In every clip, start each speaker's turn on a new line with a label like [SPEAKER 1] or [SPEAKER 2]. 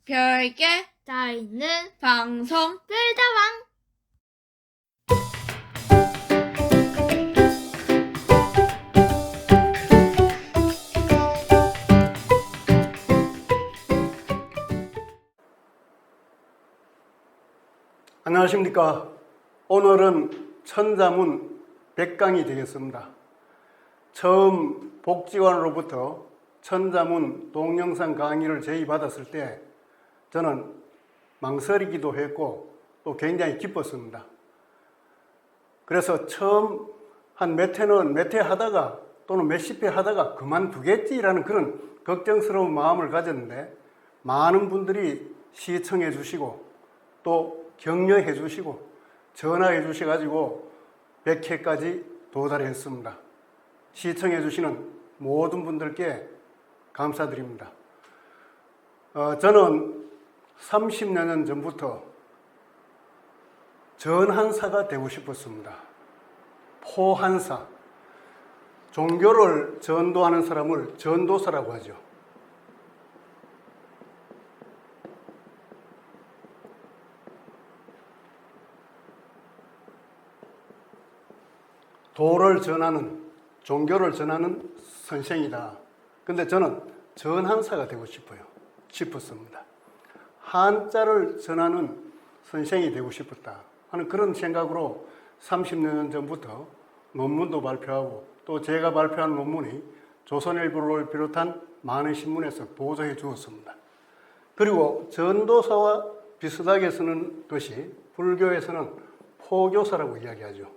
[SPEAKER 1] 별게
[SPEAKER 2] 다 있는
[SPEAKER 1] 방송
[SPEAKER 2] 별다방.
[SPEAKER 3] 안녕하십니까. 오늘은 천자문 100강이 되겠습니다. 처음 복지관으로부터 천자문 동영상 강의를 제의받았을 때 저는 망설이기도 했고 또 굉장히 기뻤습니다. 그래서 처음 한 몇 회 하다가 또는 몇십 회 하다가 그만두겠지라는 그런 걱정스러운 마음을 가졌는데 많은 분들이 시청해 주시고 또 격려해 주시고 전화해 주셔가지고 100회까지 도달했습니다. 시청해 주시는 모든 분들께 감사드립니다. 저는 30여 년 전부터 전한사가 되고 싶었습니다. 포한사. 종교를 전도하는 사람을 전도사라고 하죠. 도를 전하는, 종교를 전하는 선생이다. 근데 저는 전한사가 되고 싶었습니다. 한자를 전하는 선생이 되고 싶었다 하는 그런 생각으로 30년 전부터 논문도 발표하고 또 제가 발표한 논문이 조선일보를 비롯한 많은 신문에서 보도해 주었습니다. 그리고 전도사와 비슷하게 쓰는 것이 불교에서는 포교사라고 이야기하죠.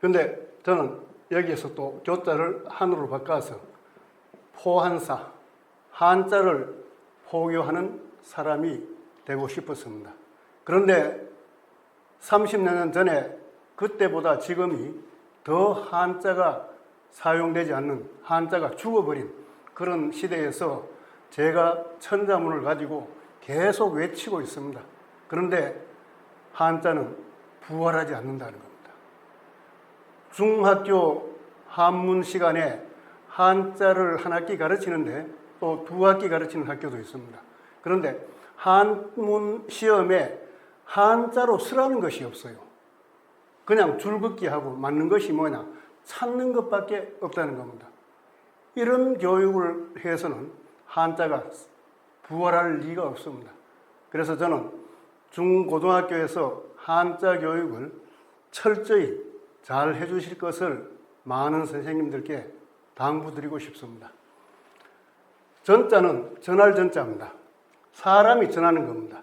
[SPEAKER 3] 근데 저는 여기에서 또 교자를 한으로 바꿔서 포한사, 한자를 포교하는 사람이 되고 싶었습니다. 그런데 30년 전에 그때보다 지금이 더 한자가 사용되지 않는, 한자가 죽어버린 그런 시대에서 제가 천자문을 가지고 계속 외치고 있습니다. 그런데 한자는 부활하지 않는다는 겁니다. 중학교 한문 시간에 한자를 한 학기 가르치는데 또 두 학기 가르치는 학교도 있습니다. 그런데 한문 시험에 한자로 쓰라는 것이 없어요. 그냥 줄긋기 하고 맞는 것이 뭐냐? 찾는 것밖에 없다는 겁니다. 이런 교육을 해서는 한자가 부활할 리가 없습니다. 그래서 저는 중고등학교에서 한자 교육을 철저히 잘 해주실 것을 많은 선생님들께 당부드리고 싶습니다. 전자는 전할 전자입니다. 사람이 전하는 겁니다.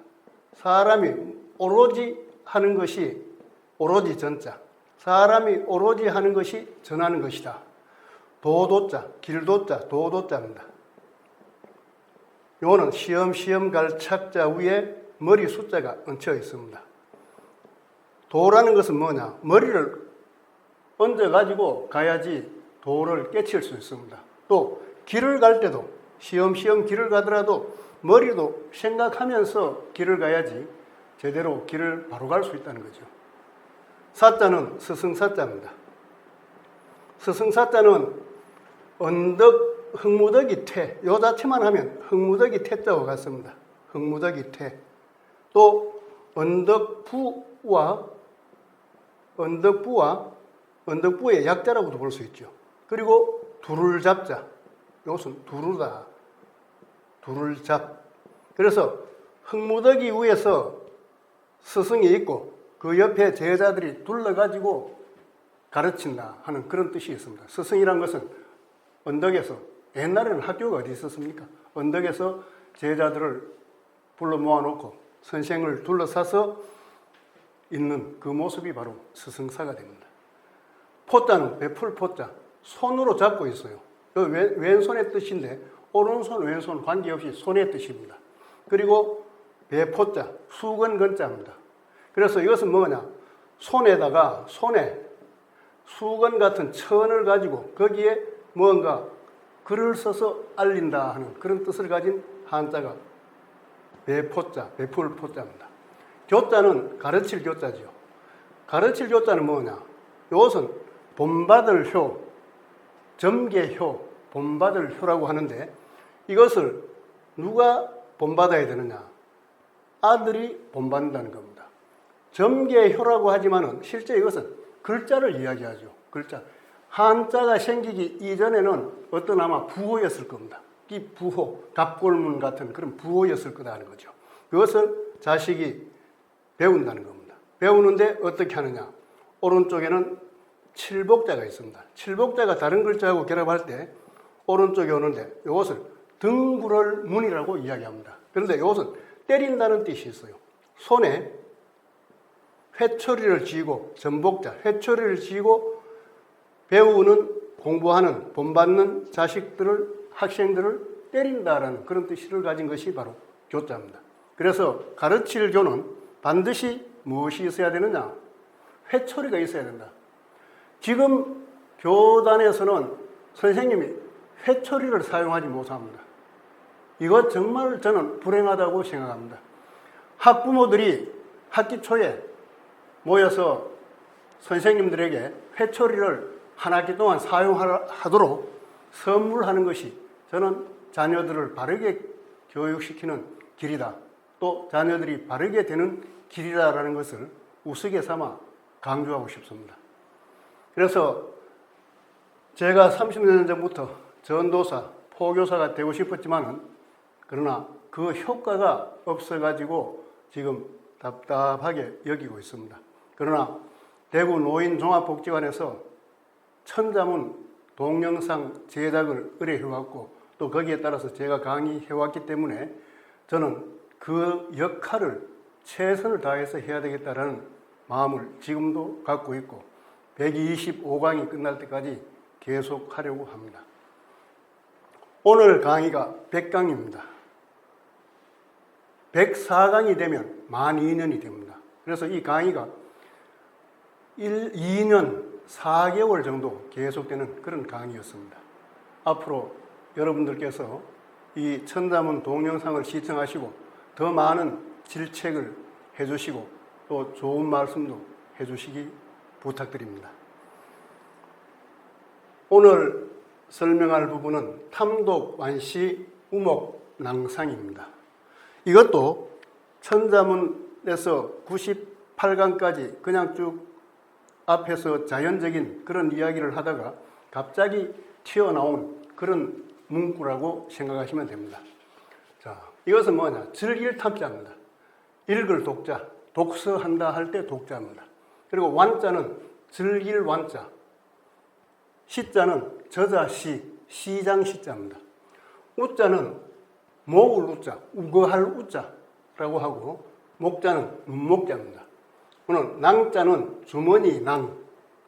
[SPEAKER 3] 사람이 오로지 하는 것이 오로지 전자. 사람이 오로지 하는 것이 전하는 것이다. 도도자, 길도자, 도도자입니다. 요거는 시험시험 갈 착자 위에 머리 숫자가 얹혀 있습니다. 도라는 것은 뭐냐? 머리를 얹어가지고 가야지 도를 깨칠 수 있습니다. 또 길을 갈 때도 시험시험 길을 가더라도 머리도 생각하면서 길을 가야지 제대로 길을 바로 갈 수 있다는 거죠. 사자는 스승사자입니다. 스승사자는 언덕, 흙무더기 퇴, 요 자체만 하면 흙무더기 퇴자와 같습니다. 흙무더기 퇴. 또 언덕부의 약자라고도 볼 수 있죠. 그리고 두를 잡자. 이것은 두루다. 두를 잡. 그래서 흙무더기 위에서 스승이 있고 그 옆에 제자들이 둘러가지고 가르친다 하는 그런 뜻이 있습니다. 스승이란 것은 언덕에서, 옛날에는 학교가 어디 있었습니까? 언덕에서 제자들을 불러 모아놓고 선생을 둘러싸서 있는 그 모습이 바로 스승사가 됩니다. 포자는 베풀 포자, 손으로 잡고 있어요. 왼손의 뜻인데 오른손, 왼손 관계없이 손의 뜻입니다. 그리고 배포자, 수건건자입니다. 그래서 이것은 뭐냐? 손에 수건 같은 천을 가지고 거기에 뭔가 글을 써서 알린다 하는 그런 뜻을 가진 한자가 배포자, 베풀 포자입니다. 교자는 가르칠 교자죠. 가르칠 교자는 뭐냐? 이것은 본받을 효, 점계효, 본받을 효라고 하는데 이것을 누가 본받아야 되느냐? 아들이 본받는다는 겁니다. 점계효라고 하지만은 실제 이것은 글자를 이야기하죠. 글자. 한자가 생기기 이전에는 어떤 아마 부호였을 겁니다. 이 부호, 갑골문 같은 그런 부호였을 거다는 거죠. 그것을 자식이 배운다는 겁니다. 배우는데 어떻게 하느냐? 오른쪽에는 칠복자가 있습니다. 칠복자가 다른 글자하고 결합할 때 오른쪽에 오는데 이것을 등불을 문이라고 이야기합니다. 그런데 이것은 때린다는 뜻이 있어요. 손에 회초리를 쥐고, 전복자, 회초리를 쥐고 배우는, 공부하는, 본받는 자식들을, 학생들을 때린다라는 그런 뜻을 가진 것이 바로 교자입니다. 그래서 가르칠 교는 반드시 무엇이 있어야 되느냐? 회초리가 있어야 된다. 지금 교단에서는 선생님이 회초리를 사용하지 못합니다. 이것 정말 저는 불행하다고 생각합니다. 학부모들이 학기 초에 모여서 선생님들에게 회초리를 한 학기 동안 사용하도록 선물하는 것이 저는 자녀들을 바르게 교육시키는 길이다. 또 자녀들이 바르게 되는 길이다라는 것을 우스개 삼아 강조하고 싶습니다. 그래서 제가 30년 전부터 전도사, 포교사가 되고 싶었지만은 그러나 그 효과가 없어가지고 지금 답답하게 여기고 있습니다. 그러나 대구 노인종합복지관에서 천자문 동영상 제작을 의뢰해왔고 또 거기에 따라서 제가 강의해왔기 때문에 저는 그 역할을 최선을 다해서 해야 되겠다라는 마음을 지금도 갖고 있고 125강이 끝날 때까지 계속 하려고 합니다. 오늘 강의가 100강입니다. 104강이 되면 만 2년이 됩니다. 그래서 이 강의가 2년 4개월 정도 계속되는 그런 강의였습니다. 앞으로 여러분들께서 이 천자문 동영상을 시청하시고 더 많은 질책을 해주시고 또 좋은 말씀도 해주시기 부탁드립니다. 오늘 설명할 부분은 탐독 완시 우목 낭상입니다. 이것도 천자문에서 98강까지 그냥 쭉 앞에서 자연적인 그런 이야기를 하다가 갑자기 튀어나온 그런 문구라고 생각하시면 됩니다. 자, 이것은 뭐냐? 즐길 탐자입니다. 읽을 독자, 독서한다 할 때 독자입니다. 그리고 완자는 즐길 완자, 시자는 저자 시, 시장 시자입니다. 우자는 모을 우자, 우거할 우자라고 하고 목자는 문목자입니다. 오늘 낭자는 주머니 낭,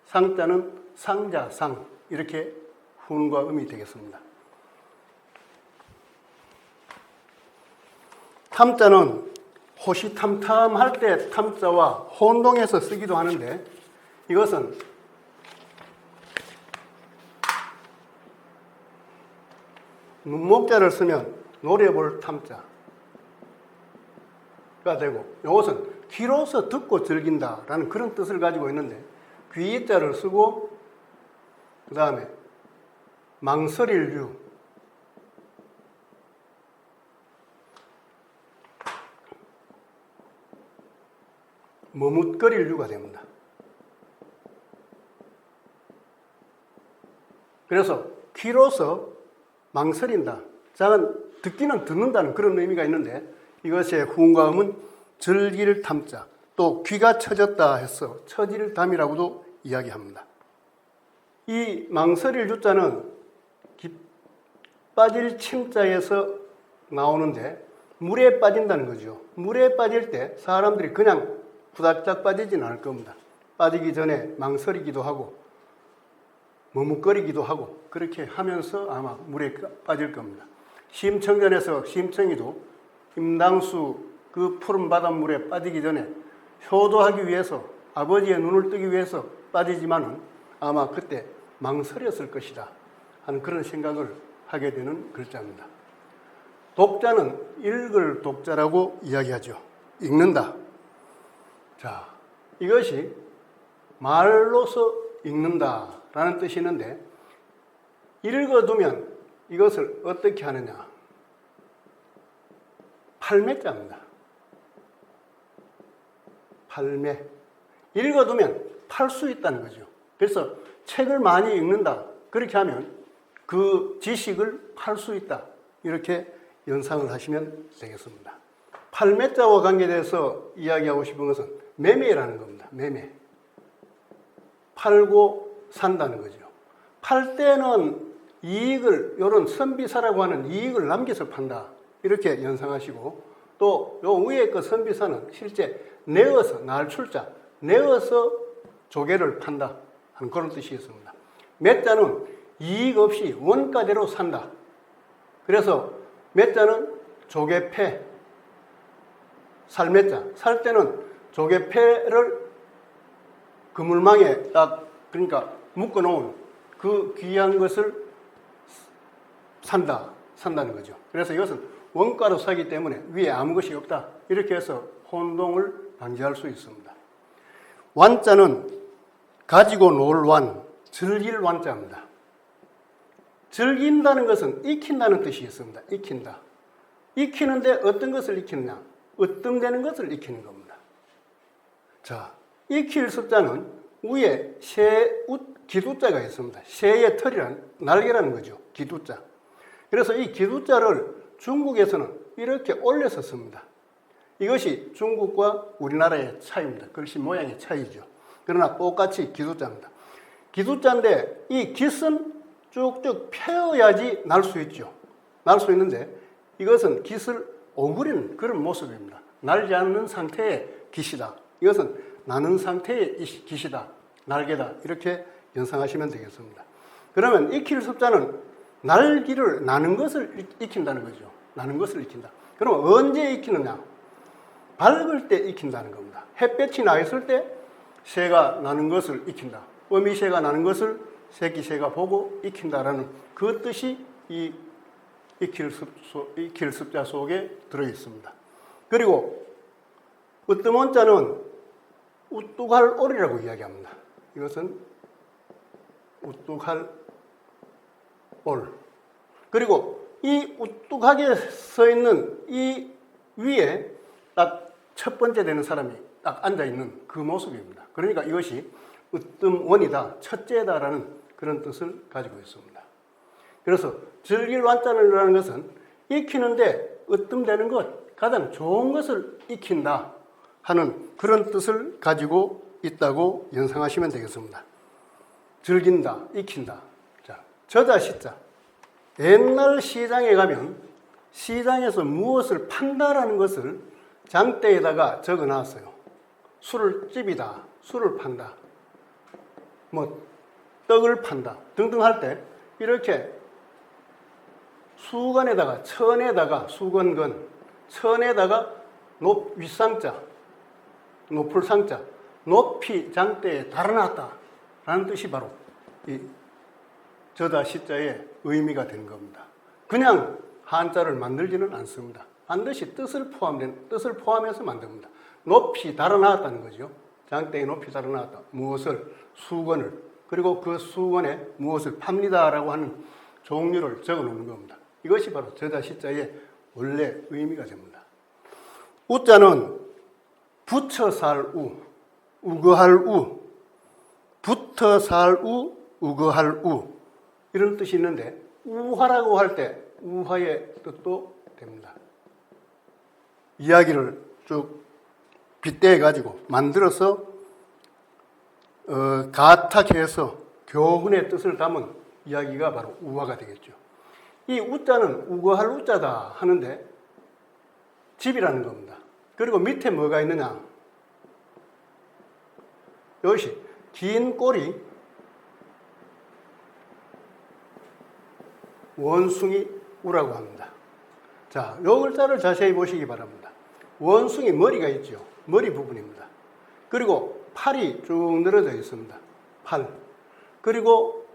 [SPEAKER 3] 상자는 상자 상 이렇게 훈과 음이 되겠습니다. 탐자는 호시탐탐할 때 탐자와 혼동해서 쓰기도 하는데 이것은 문목자를 쓰면 노래볼 탐자가 되고 이것은 귀로서 듣고 즐긴다라는 그런 뜻을 가지고 있는데 귀자를 쓰고 그 다음에 망설일 유, 머뭇거릴 유가 됩니다. 그래서 귀로서 망설인다. 작은 듣기는 듣는다는 그런 의미가 있는데 이것의 후음과 음은 즐길 탐자, 또 귀가 처졌다 해서 처질 담이라고도 이야기합니다. 이 망설일 유자는 빠질 침자에서 나오는데 물에 빠진다는 거죠. 물에 빠질 때 사람들이 그냥 후다닥 빠지지는 않을 겁니다. 빠지기 전에 망설이기도 하고 머뭇거리기도 하고 그렇게 하면서 아마 물에 빠질 겁니다. 심청전에서 심청이도 임당수 그 푸른 바닷물에 빠지기 전에 효도하기 위해서 아버지의 눈을 뜨기 위해서 빠지지만은 아마 그때 망설였을 것이다 하는 그런 생각을 하게 되는 글자입니다. 독자는 읽을 독자라고 이야기하죠. 읽는다. 자, 이것이 말로서 읽는다라는 뜻이 있는데 읽어두면 이것을 어떻게 하느냐. 팔매자입니다. 팔매. 읽어두면 팔 수 있다는 거죠. 그래서 책을 많이 읽는다. 그렇게 하면 그 지식을 팔 수 있다. 이렇게 연상을 하시면 되겠습니다. 팔매자와 관계돼서 이야기하고 싶은 것은 매매라는 겁니다. 매매. 팔고 산다는 거죠. 팔 때는 이익을, 이런 선비사라고 하는 이익을 남겨서 판다. 이렇게 연상하시고, 또 요 위에 그 선비사는 실제 내어서, 날출자, 내어서 조개를 판다 하는 그런 뜻이겠습니다. 매자는 이익 없이 원가대로 산다. 그래서 매자는 조개패, 살매자, 살 때는 조개패를 그물망에 딱, 그러니까 묶어놓은 그 귀한 것을 산다는 거죠. 그래서 이것은 원가로 사기 때문에 위에 아무 것이 없다. 이렇게 해서 혼동을 방지할 수 있습니다. 완자는 가지고 놀 완, 즐길 완자입니다. 즐긴다는 것은 익힌다는 뜻이 있습니다. 익힌다. 익히는데 어떤 것을 익히느냐? 으뜸되는 것을 익히는 겁니다. 자, 익힐 습자는 위에 기두자가 있습니다. 새의 털이란 날개라는 거죠. 기두자. 그래서 이 기두자를 중국에서는 이렇게 올려서 씁니다. 이것이 중국과 우리나라의 차이입니다. 글씨 모양의 차이죠. 그러나 똑같이 기두자입니다. 기두자인데 이 깃은 쭉쭉 펴야지 날 수 있죠. 날 수 있는데 이것은 깃을 오그리는 그런 모습입니다. 날지 않는 상태의 깃이다. 이것은 나는 상태의 깃이다. 날개다. 이렇게 연상하시면 되겠습니다. 그러면 익힐 습자는 날기를 나는 것을 익힌다는 거죠. 나는 것을 익힌다. 그러면 언제 익히느냐? 밝을 때 익힌다는 겁니다. 햇볕이 나 있을 때 새가 나는 것을 익힌다. 어미새가 나는 것을 새끼 새가 보고 익힌다라는 그 뜻이 이 익힐 습자 속에 들어있습니다. 그리고 으뜸원자는 우뚝할 올이라고 이야기합니다. 이것은 우뚝할 올. 그리고 이 우뚝하게 서 있는 이 위에 딱 첫 번째 되는 사람이 딱 앉아 있는 그 모습입니다. 그러니까 이것이 으뜸원이다, 첫째다라는 그런 뜻을 가지고 있습니다. 그래서 즐길 완자라는 것은 익히는데 으뜸되는 것, 가장 좋은 것을 익힌다 하는 그런 뜻을 가지고 있다고 연상하시면 되겠습니다. 즐긴다, 익힌다. 자, 저자 시자. 옛날 시장에 가면 시장에서 무엇을 판다라는 것을 장대에다가 적어 놨어요. 술을 찝이다, 술을 판다, 뭐 떡을 판다 등등 할 때 이렇게 수건에다가 천에다가 수건건 천에다가 윗상자 높을 상자 높이 장대에 달아놨다 라는 뜻이 바로 이 저자 시자의 의미가 되는 겁니다. 그냥 한자를 만들지는 않습니다. 반드시 뜻을 포함해서 만듭니다. 높이 달아놨다는 거죠. 장대에 높이 달아놨다. 무엇을? 수건을. 그리고 그 수건에 무엇을 팝니다라고 하는 종류를 적어 놓는 겁니다. 이것이 바로 저자 시자의 원래 의미가 됩니다. 우자는 붙여 살 우, 우거할 우, 붙어 살 우, 우거할 우 이런 뜻이 있는데 우화라고 할 때 우화의 뜻도 됩니다. 이야기를 쭉 빗대어 가지고 만들어서 가탁해서 교훈의 뜻을 담은 이야기가 바로 우화가 되겠죠. 이 우자는 우거할 우자다 하는데 집이라는 겁니다. 그리고 밑에 뭐가 있느냐? 이것이 긴 꼬리 원숭이 우라고 합니다. 자, 요 글자를 자세히 보시기 바랍니다. 원숭이 머리가 있죠. 머리 부분입니다. 그리고 팔이 쭉 늘어져 있습니다. 팔. 그리고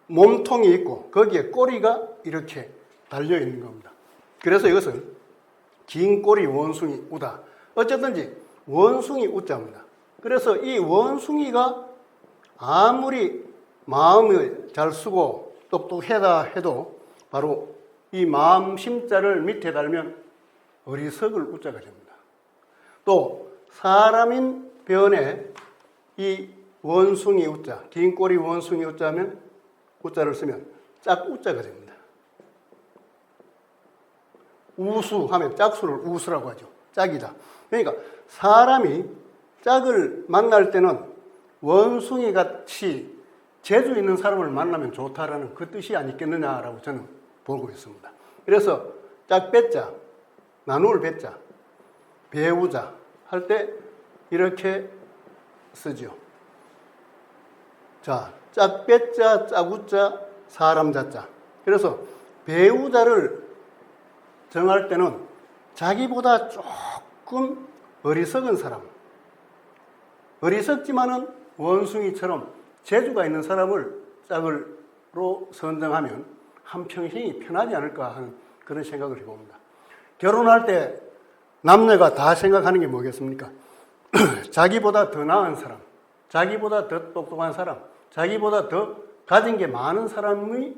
[SPEAKER 3] 몸통이 있고 거기에 꼬리가 이렇게 달려 있는 겁니다. 그래서 이것은 긴 꼬리 원숭이 우다. 어쨌든지 원숭이 우자입니다. 그래서 이 원숭이가 아무리 마음을 잘 쓰고 똑똑하다 해도 바로 이 마음 심자를 밑에 달면 어리석을 우자가 됩니다. 또 사람인 변에 이 원숭이 우자, 긴 꼬리 원숭이 우자면 우자를 쓰면 짝우자가 됩니다. 우수하면 짝수를 우수라고 하죠. 짝이다. 그러니까 사람이 짝을 만날 때는 원숭이 같이 재주 있는 사람을 만나면 좋다라는 그 뜻이 아니겠느냐라고 저는 보고 있습니다. 그래서 짝배자, 나눌 배자, 배우자 할 때 이렇게 쓰죠. 자, 짝배자, 짝우자, 사람 자자. 그래서 배우자를 정할 때는 자기보다 조금 어리석은 사람, 어리석지만은 원숭이처럼 재주가 있는 사람을 짝으로 선정하면 한평생이 편하지 않을까 하는 그런 생각을 해봅니다. 결혼할 때 남녀가 다 생각하는 게 뭐겠습니까? 자기보다 더 나은 사람, 자기보다 더 똑똑한 사람, 자기보다 더 가진 게 많은 사람을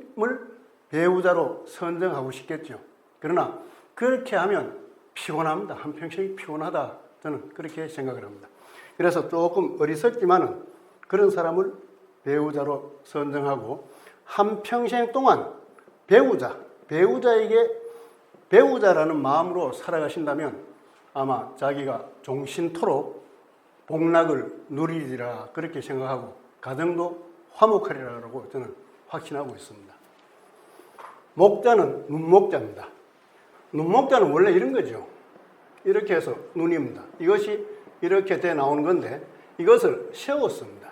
[SPEAKER 3] 배우자로 선정하고 싶겠죠. 그러나 그렇게 하면 피곤합니다. 한평생이 피곤하다. 저는 그렇게 생각을 합니다. 그래서 조금 어리석지만은 그런 사람을 배우자로 선정하고 한평생 동안 배우자에게 배우자라는 마음으로 살아가신다면 아마 자기가 종신토록 복락을 누리리라 그렇게 생각하고 가정도 화목하리라고 저는 확신하고 있습니다. 목자는 눈목자입니다. 눈목자는 원래 이런 거죠. 이렇게 해서 눈입니다. 이것이 이렇게 돼 나오는 건데 이것을 세웠습니다.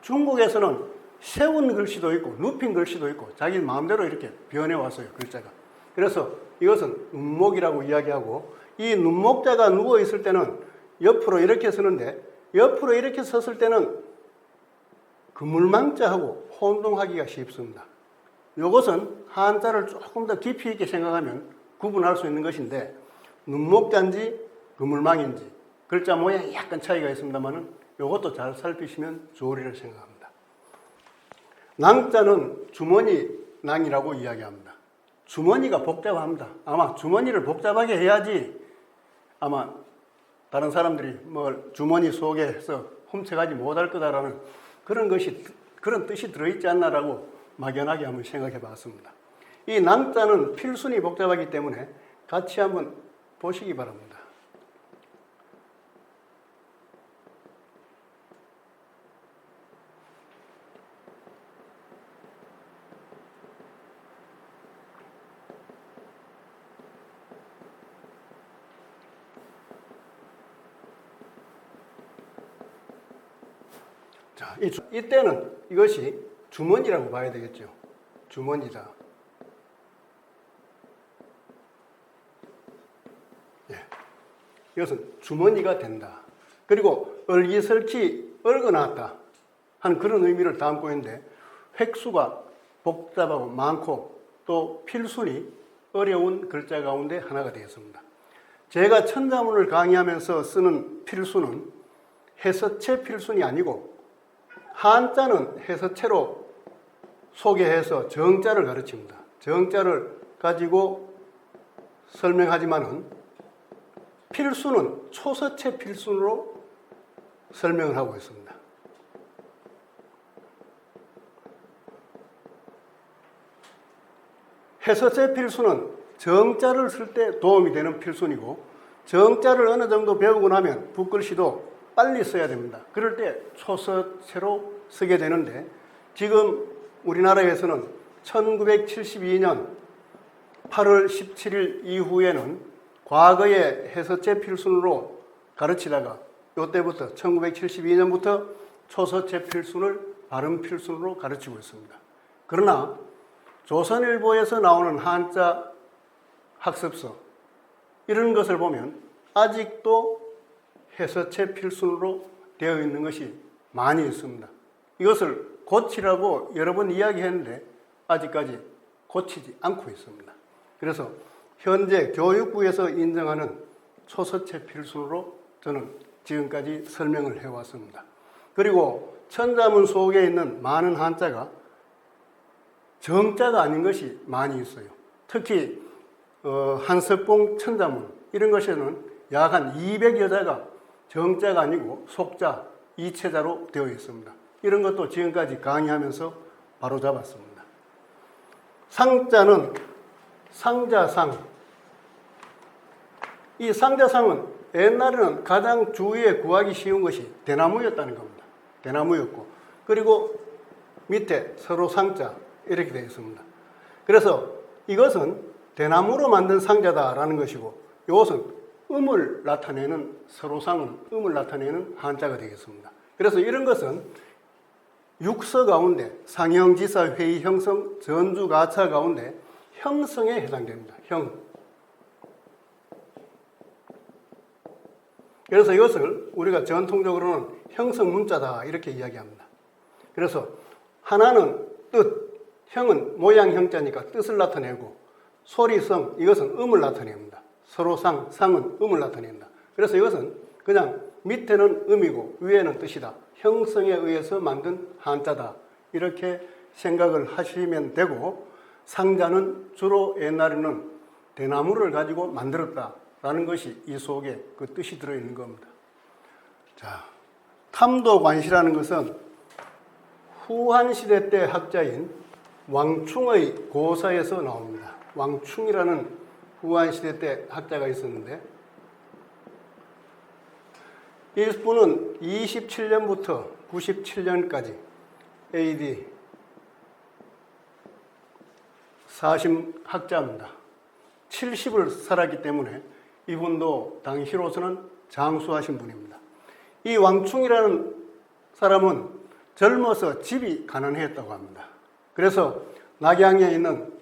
[SPEAKER 3] 중국에서는 세운 글씨도 있고 눕힌 글씨도 있고 자기 마음대로 이렇게 변해왔어요. 글자가. 그래서 이것은 눈목이라고 이야기하고 이 눈목자가 누워있을 때는 옆으로 이렇게 서는데 옆으로 이렇게 섰을 때는 그물망자하고 혼동하기가 쉽습니다. 이것은 한자를 조금 더 깊이 있게 생각하면 구분할 수 있는 것인데 눈목자인지 그물망인지 글자 모양이 약간 차이가 있습니다만 이것도 잘 살피시면 좋으리라 생각합니다. 낭자는 주머니 낭이라고 이야기합니다. 주머니가 복잡합니다. 아마 주머니를 복잡하게 해야지 아마 다른 사람들이 뭘 주머니 속에서 훔쳐가지 못할 거다라는 그런 뜻이 들어있지 않나라고 막연하게 한번 생각해 봤습니다. 이 낭자는 필순이 복잡하기 때문에 같이 한번 보시기 바랍니다. 자, 이때는 이것이 주머니라고 봐야 되겠죠. 주머니다. 예. 이것은 주머니가 된다. 그리고 얼기설키 얽어놨다 하는 그런 의미를 담고 있는데 획수가 복잡하고 많고 또 필순이 어려운 글자 가운데 하나가 되겠습니다. 제가 천자문을 강의하면서 쓰는 필수는 해서체 필순이 아니고 한자는 해서체로 소개해서 정자를 가르칩니다. 정자를 가지고 설명하지만은 필수는 초서체 필순으로 설명을 하고 있습니다. 해서체 필수는 정자를 쓸 때 도움이 되는 필순이고 정자를 어느 정도 배우고 나면 붓글씨도 빨리 써야 됩니다. 그럴 때 초서체로 쓰게 되는데 지금 우리나라에서는 1972년 8월 17일 이후에는 과거의 해서체 필순으로 가르치다가 이때부터 1972년부터 초서체 필순을 발음 필순으로 가르치고 있습니다. 그러나 조선일보에서 나오는 한자 학습서 이런 것을 보면 아직도 해서체 필순으로 되어 있는 것이 많이 있습니다. 이것을 고치라고 여러 번 이야기했는데 아직까지 고치지 않고 있습니다. 그래서 현재 교육부에서 인정하는 초서체 필순으로 저는 지금까지 설명을 해왔습니다. 그리고 천자문 속에 있는 많은 한자가 정자가 아닌 것이 많이 있어요. 특히 한석봉 천자문 이런 것에는 약 한 200여 자가 정자가 아니고 속자, 이체자로 되어 있습니다. 이런 것도 지금까지 강의하면서 바로 잡았습니다. 상자는 상자상. 이 상자상은 옛날에는 가장 주위에 구하기 쉬운 것이 대나무였다는 겁니다. 대나무였고, 그리고 밑에 서로 상자 이렇게 되어 있습니다. 그래서 이것은 대나무로 만든 상자다라는 것이고, 이것은 음을 나타내는, 서로상은 음을 나타내는 한자가 되겠습니다. 그래서 이런 것은 육서 가운데 상형지사 회의 형성 전주가차 가운데 형성에 해당됩니다. 형. 그래서 이것을 우리가 전통적으로는 형성 문자다 이렇게 이야기합니다. 그래서 하나는 뜻, 형은 모양 형자니까 뜻을 나타내고, 소리성, 이것은 음을 나타냅니다. 서로상, 상은 음을 나타낸다. 그래서 이것은 그냥 밑에는 음이고 위에는 뜻이다. 형성에 의해서 만든 한자다. 이렇게 생각을 하시면 되고, 상자는 주로 옛날에는 대나무를 가지고 만들었다라는 것이 이 속에 그 뜻이 들어있는 겁니다. 자, 탐도관시라는 것은 후한시대 때 학자인 왕충의 고사에서 나옵니다. 왕충이라는 후한시대 때 학자가 있었는데, 이분은 27년부터 97년까지 AD 40학자입니다. 70을 살았기 때문에 이분도 당시로서는 장수하신 분입니다. 이 왕충이라는 사람은 젊어서 집이 가난했다고 합니다. 그래서 낙양에 있는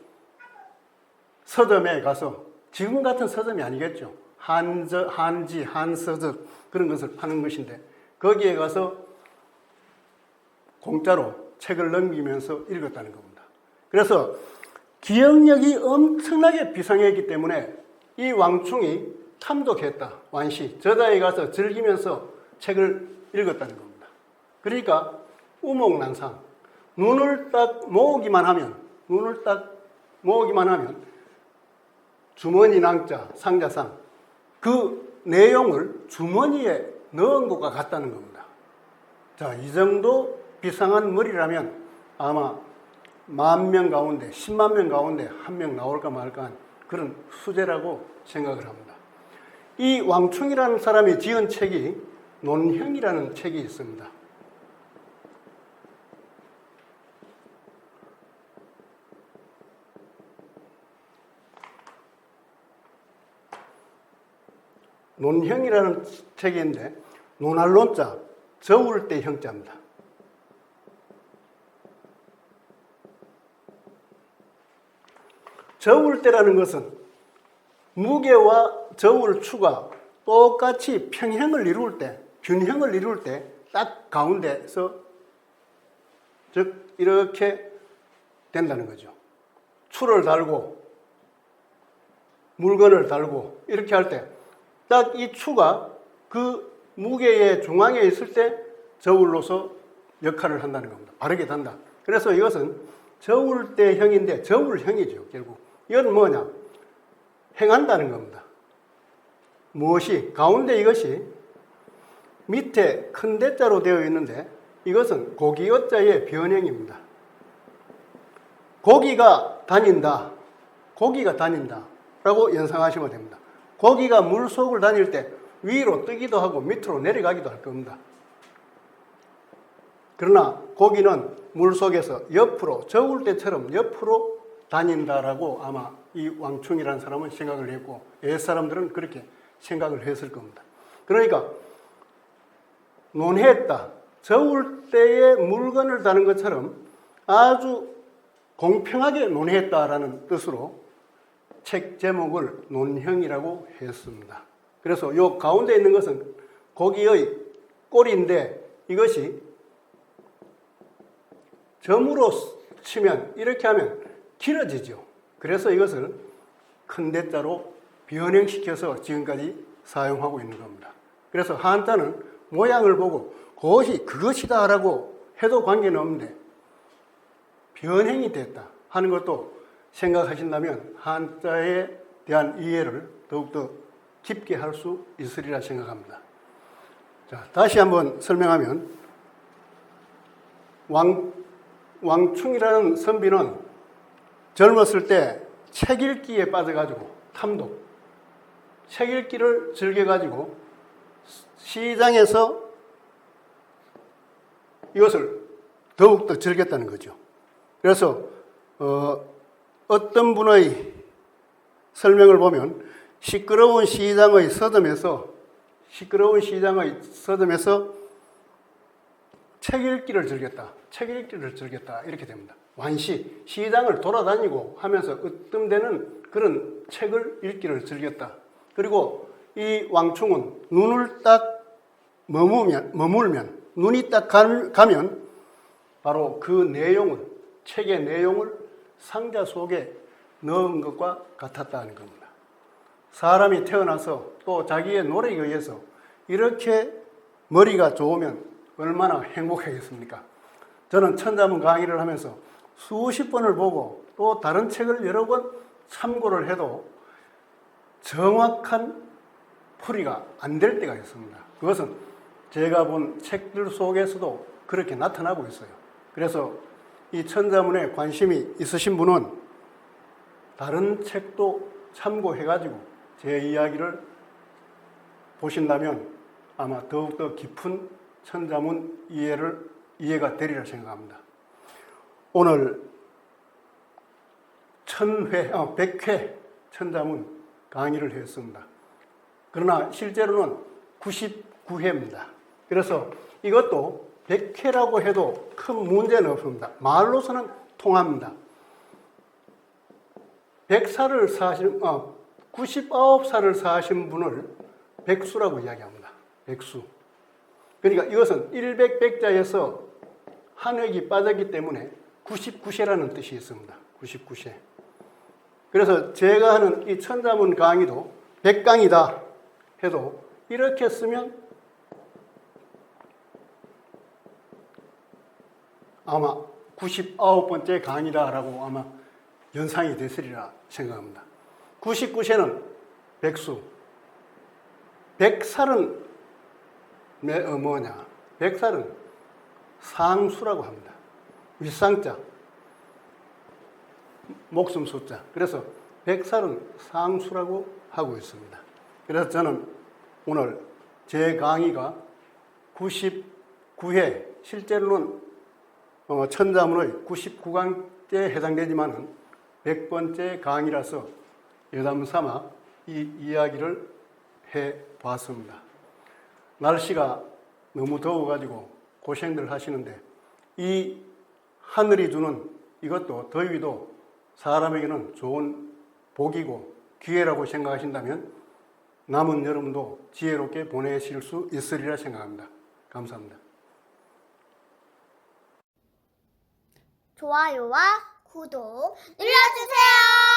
[SPEAKER 3] 서점에 가서, 지금 같은 서점이 아니겠죠. 한지, 한서적 그런 것을 파는 것인데, 거기에 가서 공짜로 책을 넘기면서 읽었다는 겁니다. 그래서 기억력이 엄청나게 비상했기 때문에 이 왕충이 탐독했다. 완시, 저자에 가서 즐기면서 책을 읽었다는 겁니다. 그러니까 우목난상, 눈을 딱 모으기만 하면 주머니 낭자, 상자상, 그 내용을 주머니에 넣은 것과 같다는 겁니다. 자, 이 정도 비상한 머리라면 아마 10,000명 가운데, 10만 명 가운데 1명 나올까 말까 한 그런 수재라고 생각을 합니다. 이 왕충이라는 사람이 지은 책이 논형이라는 책이 있습니다. 논형이라는 책인데, 논할 논자, 저울 때 형자입니다. 저울 때라는 것은 무게와 저울 추가 똑같이 평형을 이룰 때, 균형을 이룰 때 딱 가운데서 즉 이렇게 된다는 거죠. 추를 달고 물건을 달고 이렇게 할 때 딱 이 추가 그 무게의 중앙에 있을 때 저울로서 역할을 한다는 겁니다. 바르게 단다. 그래서 이것은 저울대형인데 저울형이죠. 결국 이건 뭐냐? 행한다는 겁니다. 무엇이? 가운데 이것이 밑에 큰 대자로 되어 있는데, 이것은 고기어자의 변형입니다. 고기가 다닌다. 고기가 다닌다 라고 연상하시면 됩니다. 고기가 물속을 다닐 때 위로 뜨기도 하고 밑으로 내려가기도 할 겁니다. 그러나 고기는 물속에서 옆으로, 저울 때처럼 옆으로 다닌다라고 아마 이 왕충이라는 사람은 생각을 했고, 옛사람들은 그렇게 생각을 했을 겁니다. 그러니까 논했다. 저울 때에 물건을 다는 것처럼 아주 공평하게 논했다라는 뜻으로 책 제목을 논형이라고 했습니다. 그래서 이 가운데 있는 것은 고기의 꼬리인데, 이것이 점으로 치면, 이렇게 하면 길어지죠. 그래서 이것을 큰 대자로 변형시켜서 지금까지 사용하고 있는 겁니다. 그래서 한자는 모양을 보고 그것이다 라고 해도 관계는 없는데 변행이 됐다 하는 것도 생각하신다면 한자에 대한 이해를 더욱더 깊게 할 수 있으리라 생각합니다. 자, 다시 한번 설명하면 왕충이라는 선비는 젊었을 때 책 읽기에 빠져가지고 탐독, 책 읽기를 즐겨가지고 시장에서 이것을 더욱더 즐겼다는 거죠. 그래서 어떤 분의 설명을 보면 시끄러운 시장의 서점에서 책 읽기를 즐겼다. 책 읽기를 즐겼다. 이렇게 됩니다. 완시, 시장을 돌아다니고 하면서 으뜸되는 그런 책을 읽기를 즐겼다. 그리고 이 왕충은 눈을 딱 머물면, 눈이 딱 가면 바로 그 내용을, 책의 내용을 상자 속에 넣은 것과 같았다는 겁니다. 사람이 태어나서 또 자기의 노력에 의해서 이렇게 머리가 좋으면 얼마나 행복하겠습니까? 저는 천자문 강의를 하면서 수십 번을 보고 또 다른 책을 여러 번 참고를 해도 정확한 풀이가 안 될 때가 있습니다. 그것은 제가 본 책들 속에서도 그렇게 나타나고 있어요. 그래서 이 천자문에 관심이 있으신 분은 다른 책도 참고해가지고 제 이야기를 보신다면 아마 더욱더 깊은 천자문 이해가 되리라 생각합니다. 오늘 100회 천자문 강의를 했습니다. 그러나 실제로는 99회입니다. 그래서 이것도 100회라고 해도 큰 문제는 없습니다. 말로서는 통합니다. 99살을 사신 분을 백수라고 이야기합니다. 백수. 그러니까 이것은 100백자에서 한 획이 빠졌기 때문에 99세라는 뜻이 있습니다. 99세. 그래서 제가 하는 이 천자문 강의도 100강이다 해도 이렇게 쓰면 아마 99번째 강의다라고 아마 연상이 됐으리라 생각합니다. 99세는 백수. 100살은 뭐냐? 100살은 상수라고 합니다. 윗상자, 목숨 숫자. 그래서 100살은 상수라고 하고 있습니다. 그래서 저는 오늘 제 강의가 99회, 실제로는 천자문의 99강째에 해당되지만은 100번째 강의라서 여담삼아 이 이야기를 해봤습니다. 날씨가 너무 더워가지고 고생들 하시는데 이 하늘이 주는 이것도 더위도 사람에게는 좋은 복이고 기회라고 생각하신다면 남은 여름도 지혜롭게 보내실 수 있으리라 생각합니다. 감사합니다.
[SPEAKER 1] 좋아요와 구독 눌러주세요.